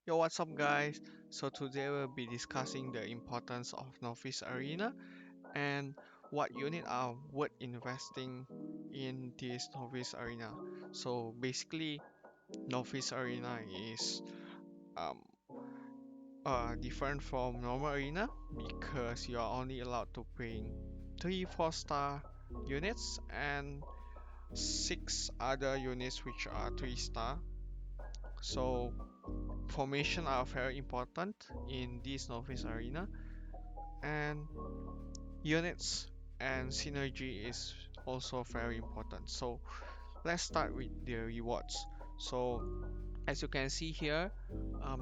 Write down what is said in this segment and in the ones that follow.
Yo, what's up, guys? So, today we'll be discussing the importance of Novice Arena and what unit are worth investing in this Novice Arena. So, basically, Novice Arena is um, different from normal arena because you are only allowed to bring 3 4-star units and 6 other units which are 3-star. So, formation are very important in this Novice Arena, and units and synergy is also very important. So let's start with the rewards. So as you can see here,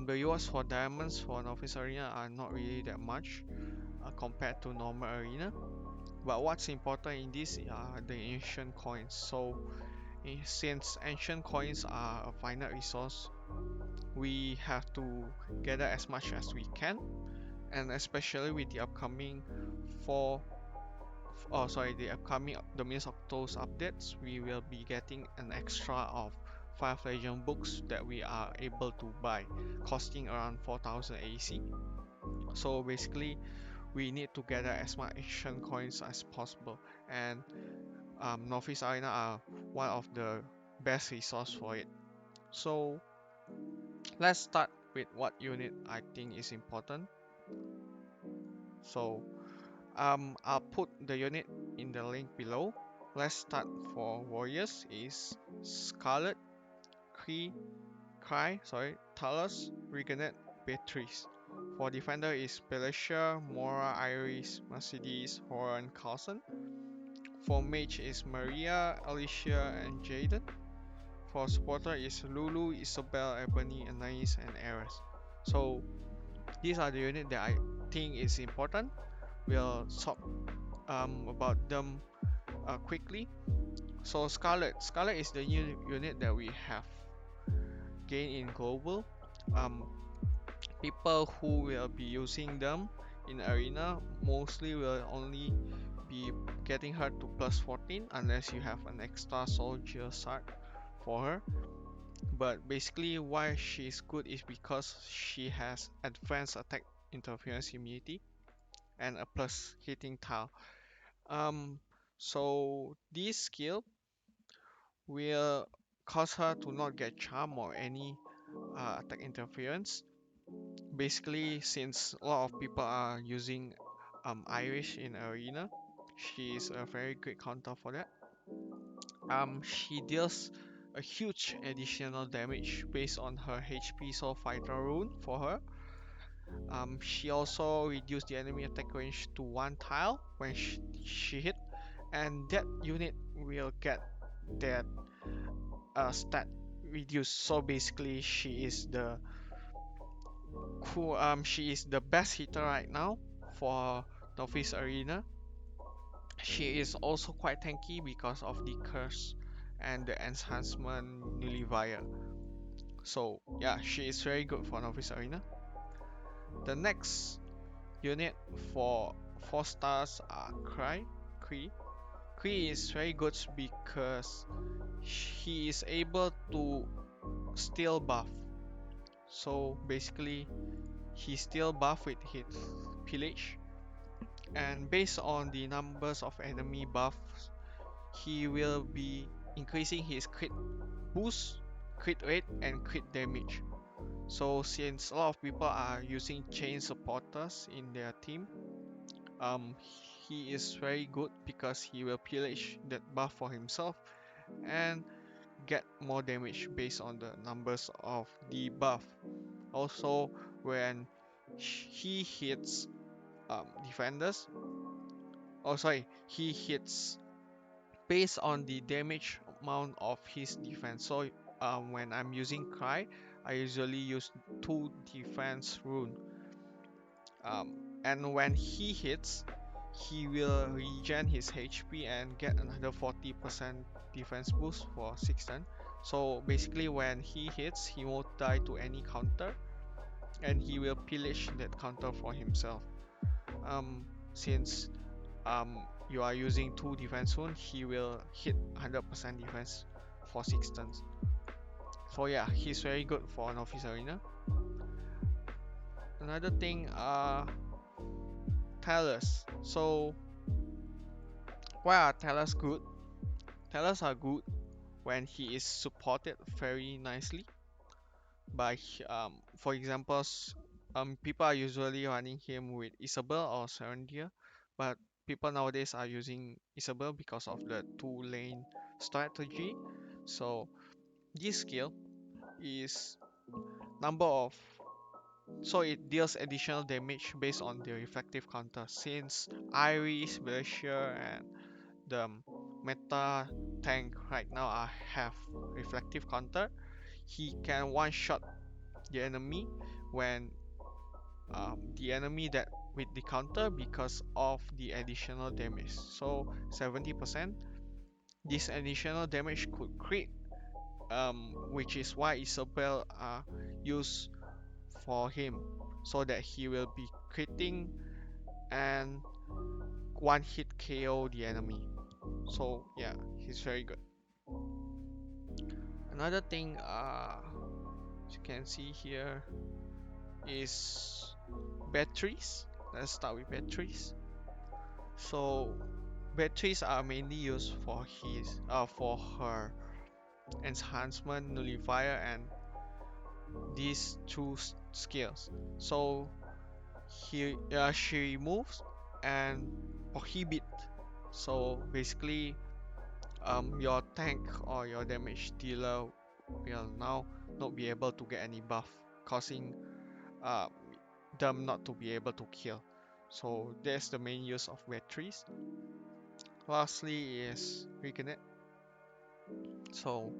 the rewards for diamonds for Novice Arena are not really that much compared to normal arena. But what's important in this are the ancient coins. So since ancient coins are a finite resource, we have to gather as much as we can, and especially with the upcoming four the upcoming Dominus Octos updates, we will be getting an extra of 5 Legend books that we are able to buy, costing around 4000 AC. So basically, we need to gather as much ancient coins as possible, and Novice Arena are one of the best resource for it. So let's start with what unit I think is important. So I'll put the unit in the link below. Let's start for warriors is Scarlet, Thalos, Rigenette, Beatrice. For defender is Bellasier, Mora, Iris, Mercedes, Horan, Carlson. For mage is Maria, Alicia, and Jayden. For supporter is Lulu, Isabel, Ebony, Anais, and Ares. So these are the unit that I think is important. We'll talk about them quickly. So Scarlet is the new unit that we have gained in global. Um, People who will be using them in arena mostly will only be getting her to plus 14 unless you have an extra soldier side for her. But basically why she's good is because she has advanced attack interference immunity and a plus hitting tile. Um, so this skill will cause her to not get charm or any attack interference. Basically, since a lot of people are using Irish in arena, she is a very great counter for that. She deals a huge additional damage based on her HP Soul Fighter rune for her. She also reduced the enemy attack range to 1 tile when she hit, and that unit will get that stat reduced. So basically, she is the best hitter right now for Novice Arena. She is also quite tanky because of the curse and the enhancement Nullifier. So yeah, she is very good for Novice Arena. The next unit for 4 stars are Kree. Kree is very good because he is able to steal buff. So basically, he steal buff with his pillage, and based on the numbers of enemy buffs, he will be increasing his crit boost, crit rate, and crit damage. So since a lot of people are using chain supporters in their team, um, he is very good because he will pillage that buff for himself and get more damage based on the numbers of the buff. Also, when he hits defenders, he hits based on the damage amount of his defense. So when I'm using Cry, I usually use 2 defense rune. Um, and when he hits, he will regen his HP and get another 40% defense boost for 6 turn. So basically when he hits, he won't die to any counter, and he will pillage that counter for himself. Since you are using 2 defense rune, he will hit 100% defense for 6 turns. So yeah, he's very good for Novice Arena. Another thing, Thalos. So why are Thalos good? Thalos are good when he is supported very nicely by, for example, people are usually running him with Isabel or Serendia, but people nowadays are using Isabel because of the two lane strategy. So this skill is number of, so it deals additional damage based on the reflective counter. Since Iris, Bellasier, and the meta tank right now have reflective counter, he can one shot the enemy when the enemy that with the counter because of the additional damage. So 70%. This additional damage could crit, which is why Isabel used for him, so that he will be critting and one hit KO the enemy. So yeah, he's very good. Another thing, as you can see here, is Beatrice. Let's start with Beatrice. So Beatrice are mainly used for for her enhancement, nullifier, and these two skills. So she removes and prohibit. So basically, your tank or your damage dealer will now not be able to get any buff, causing uh, them not to be able to kill. So that's the main use of Beatrice. Lastly is Rigenette. So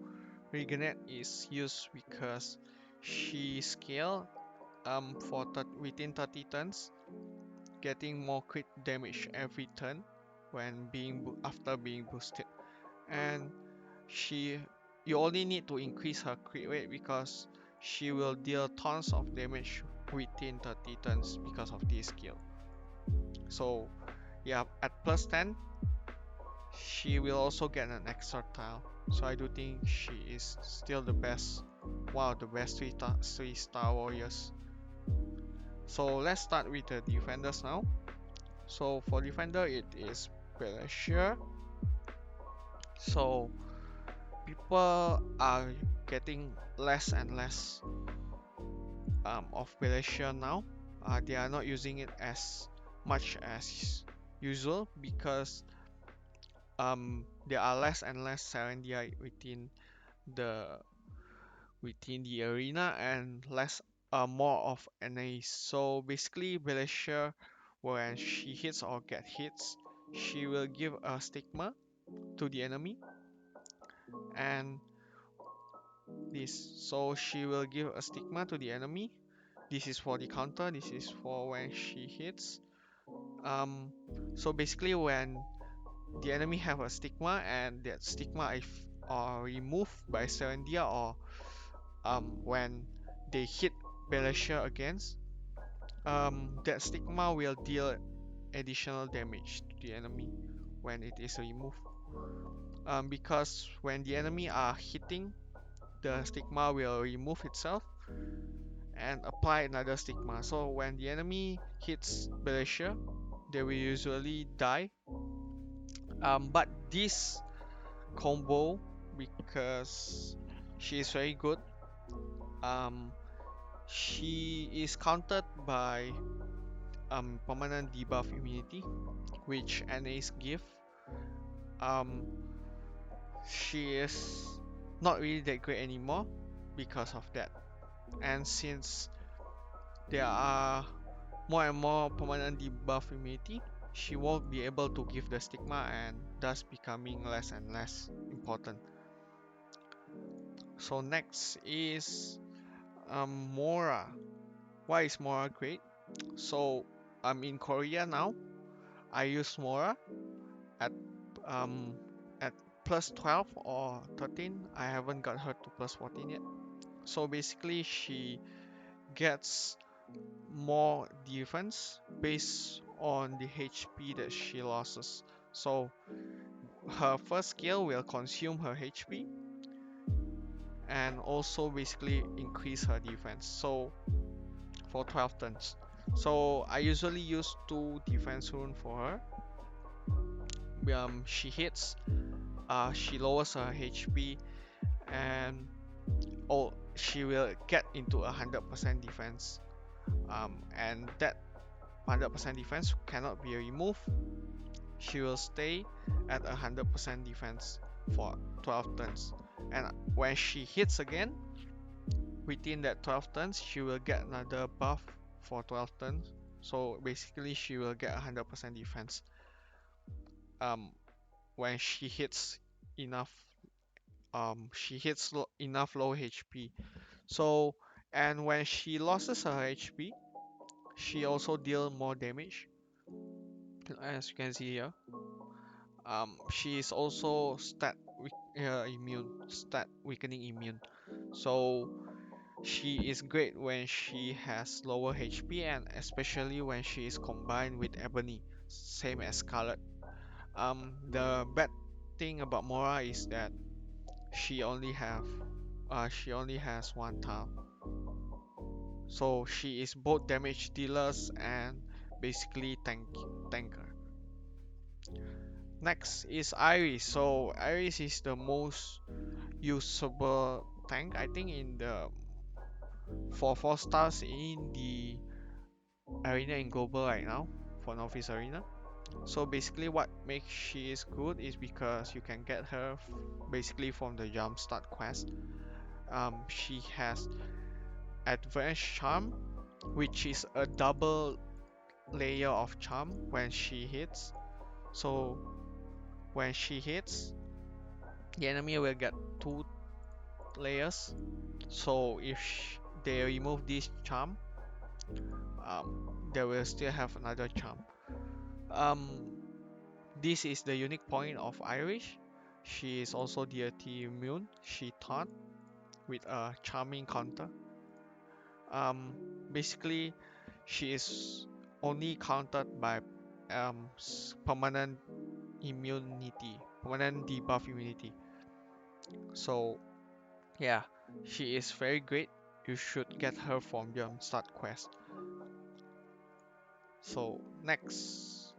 Rigenette is used because she scale for within 30 turns, getting more crit damage every turn when after being boosted. And she you only need to increase her crit rate because she will deal tons of damage within 30 turns because of this skill. So yeah, at plus 10 she will also get an extra tile. So I do think she is still the best, one of the best 3-star warriors. So let's start with the defenders now. So for defender it is Bellasier. So people are getting less and less of Bellasier now. They are not using it as much as usual because there are less and less Serendia the within the arena and less more of Anais. So basically Bellasier, when she hits or get hits, she will give a stigma to the enemy, and so she will give a stigma to the enemy. This is for the counter, this is for when she hits. So basically when the enemy have a stigma and that stigma is removed by Serendia, or when they hit Bellasier against, that stigma will deal additional damage to the enemy when it is removed. Because when the enemy are hitting, the stigma will remove itself and apply another stigma. So when the enemy hits Bellasier, they will usually die. But this combo, because she is very good, um, she is countered by permanent debuff immunity, which Anais give. Um, she is not really that great anymore because of that. And since there are more and more permanent debuff immunity, she won't be able to give the stigma and thus becoming less and less important. So next is Mora. Why is Mora great? So I'm in Korea now. I use Mora at um at plus 12 or 13. I haven't got her to plus 14 yet. So basically she gets more defense based on the HP that she loses. So her first skill will consume her HP and also basically increase her defense. So for 12 turns. So I usually use 2 defense rune for her. She hits, she lowers her HP, and she will get into 100% defense. And that 100% defense cannot be removed. She will stay at 100% defense for 12 turns. And when she hits again, within that 12 turns, she will get another buff for 12 turns. So basically, she will get 100% defense um, when she hits enough. She hits enough low HP. So, and when she loses her HP, she also deal more damage. As you can see here, she is also stat weakening immune. So she is great when she has lower HP, and especially when she is combined with Ebony, same as Scarlet. The bad thing about Mora is that she only has one tile, so she is both damage dealers and basically tanker. Next is Iris. So Iris is the most usable tank, I think, in the for 4 stars in the arena in global right now for Novice arena. So basically what makes she is good is because you can get her basically from the jumpstart quest. She has advanced charm, which is a double layer of charm when she hits. So when she hits, the enemy will get 2 layers. So if they remove this charm, they will still have another charm. This is the unique point of Irish. She is also deity immune. She taunt with a charming counter. Basically, she is only countered by permanent immunity, permanent debuff immunity. So yeah, she is very great. You should get her from your start quest. So next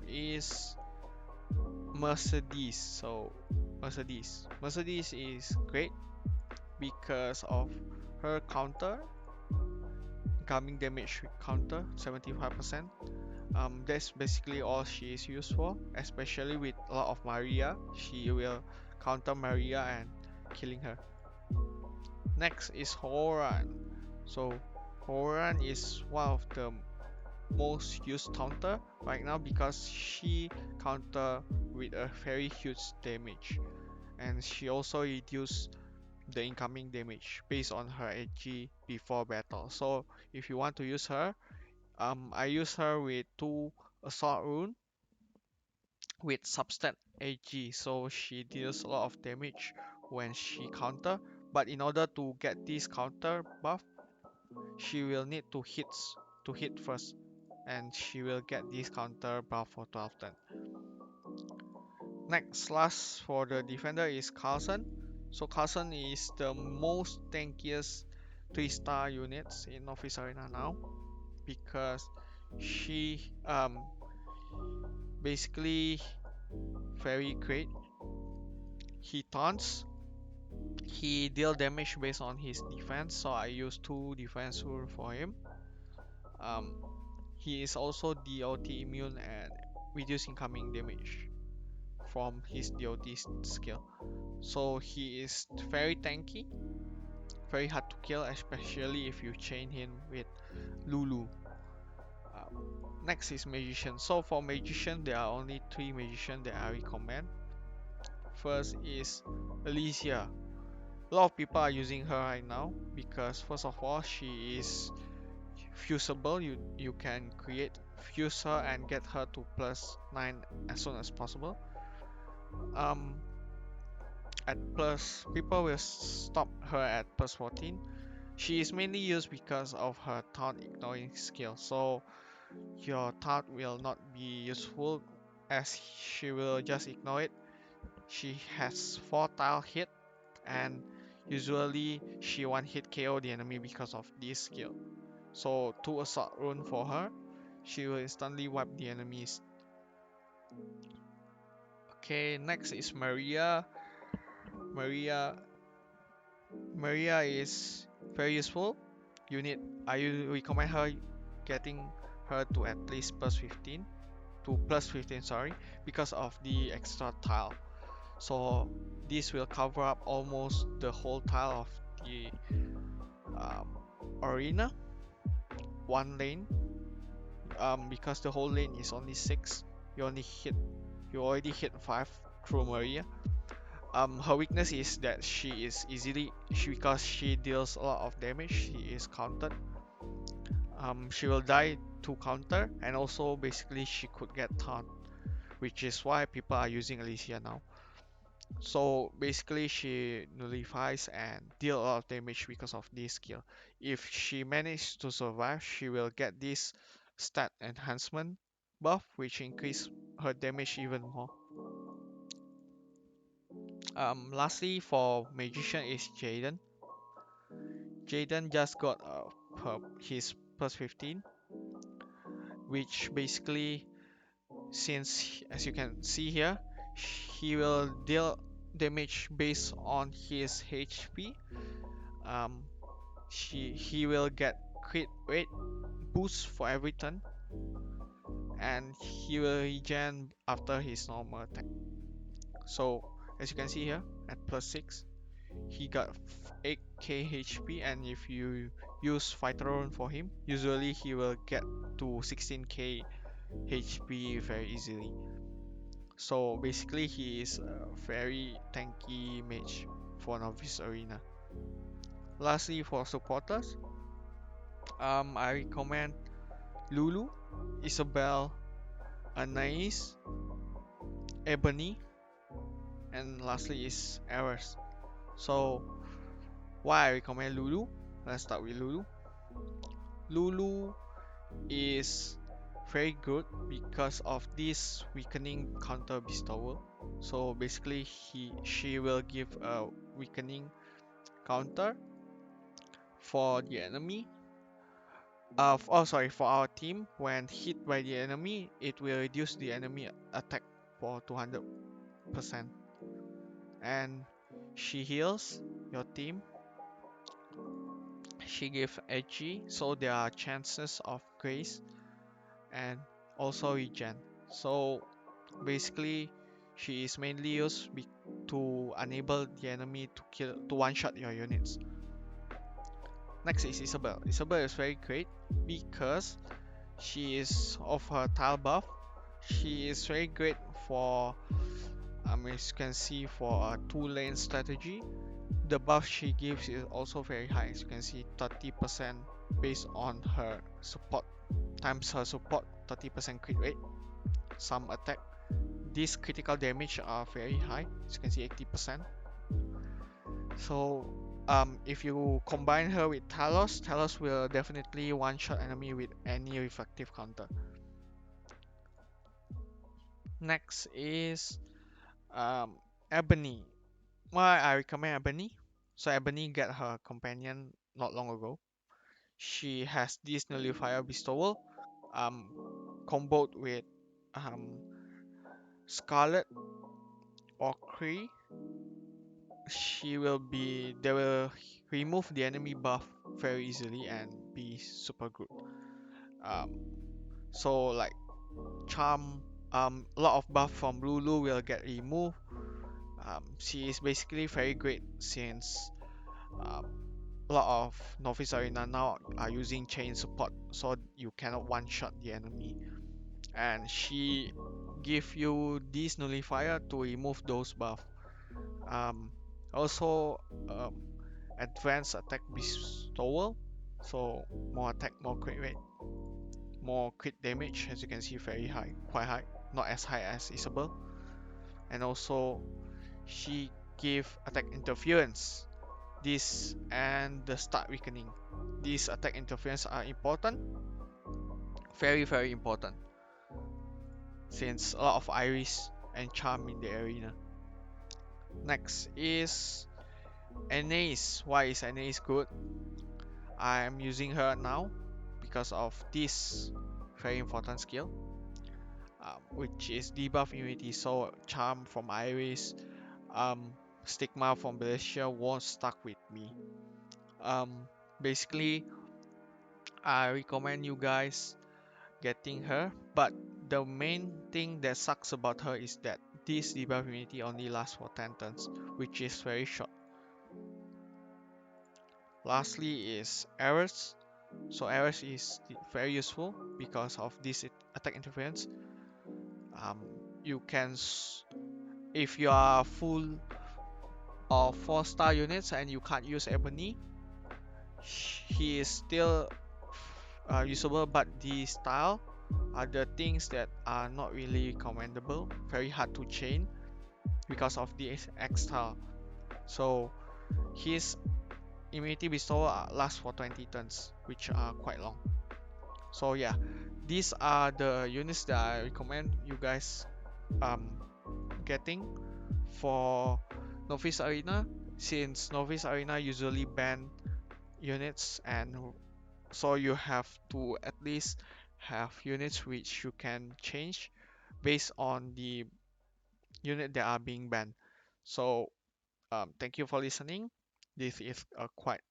is Mercedes. So Mercedes is great because of her counter, incoming damage counter 75%. That's basically all she is used for, especially with a lot of Maria. She will counter Maria and killing her. Next is Horan. So Horan is one of the most used counter right now because she counter with a very huge damage, and she also reduce the incoming damage based on her HG before battle. So if you want to use her, I use her with 2 assault rune with substat HG, so she deals a lot of damage when she counter. But in order to get this counter buff, she will need to hit first, and she will get this counter buff for 12 turn. Last for the defender is Carlson. So Carlson is the most tankiest 3-star units in Office Arena now because she basically very great. He taunts, he deal damage based on his defense, so I use 2 defense rule for him. He is also DOT immune and reduce incoming damage from his DOT skill. So he is very tanky, very hard to kill, especially if you chain him with Lulu. Next is Magician. So for Magician, there are only 3 Magician that I recommend. First is Alicia. A lot of people are using her right now because first of all, she is fusible. You can fuse her and get her to +9 as soon as possible. People will stop her at +14. She is mainly used because of her taunt ignoring skill, so your taunt will not be useful as she will just ignore it. She has 4 tile hit, and Usually she one hit KO the enemy because of this skill. So 2 assault rune for her, she will instantly wipe the enemies. Okay, next is Maria. Maria Maria is very useful. I recommend her getting her to at least +15 to +15, sorry, because of the extra tile. So this will cover up almost the whole tile of the um, arena, one lane. Because the whole lane is only 6, you already hit 5 through Maria. Her weakness is that because she deals a lot of damage, she is countered. She will die to counter, and also basically she could get taunt, which is why people are using Alicia now. So basically she nullifies and deal a lot of damage because of this skill. If she manages to survive, she will get this stat enhancement buff, which increase her damage even more. Lastly, for magician is Jayden. Jayden just got his +15, which basically, since as you can see here, he will deal damage based on his HP. Um, he will get crit rate boost for every turn, and he will regen after his normal attack. So as you can see here, at +6, he got 8k HP, and if you use fighter rune for him, usually he will get to 16k HP very easily. So basically he is a very tanky mage for Novice Arena. Lastly, for supporters, I recommend Lulu, Isabel, Anais, Ebony, and lastly is Eris. So why I recommend Lulu? Let's start with Lulu. Lulu is very good because of this weakening counter bestowal. So basically she will give a weakening counter for the enemy. For our team, when hit by the enemy, it will reduce the enemy attack for 200%. And she heals your team. She gives edgy, so there are chances of grace and also regen. So basically, she is mainly used to enable the enemy to one-shot your units. Next is Isabel. Isabel is very great because she is of her tile buff. She is very great for, as you can see, for a 2-lane strategy. The buff she gives is also very high. As you can see, 30% based on her support times her support, 30% crit rate, some attack. These critical damage are very high. As you can see, 80%. So if you combine her with Thalos, Thalos will definitely one-shot enemy with any reflective counter. Next is Ebony. Why I recommend Ebony? So Ebony got her companion not long ago. She has this nullifier bestowal, comboed with Scarlet or Cree. They will remove the enemy buff very easily and be super good. So like charm, a lot of buff from Lulu will get removed. She is basically very great since a lot of Novice Arena now are using chain support, so you cannot one-shot the enemy. And she give you this nullifier to remove those buff. Also, advanced attack bestowal, so more attack, more crit rate, more crit damage. As you can see, very high, quite high, not as high as Isabel. And also, she give attack interference. This and the start weakening. These attack interference are important, very very important, since a lot of Iris and charm in the arena. Next is Anais, why is Anais good? I am using her now because of this very important skill, which is debuff immunity. So charm from Iris, stigma from Bellasier won't stuck with me. Um, Basically, I recommend you guys getting her, but the main thing that sucks about her is that this debuff immunity only lasts for 10 turns, which is very short. Lastly is Eris. So Eris is very useful because of this attack interference. Um, you can, if you are full of 4-star units and you can't use Ebony, he is still usable, but the style are the things that are not really commendable, very hard to chain because of the X style. So his immunity bestowal lasts for 20 turns, which are quite long. So yeah, these are the units that I recommend you guys um, getting for Novice Arena, since Novice Arena usually ban units, and so you have to at least have units which you can change based on the unit that are being banned. So thank you for listening. This is a quite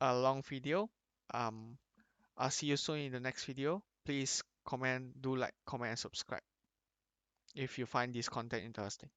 a long video. um, I'll see you soon in the next video. Please comment, do like, comment, and subscribe if you find this content interesting.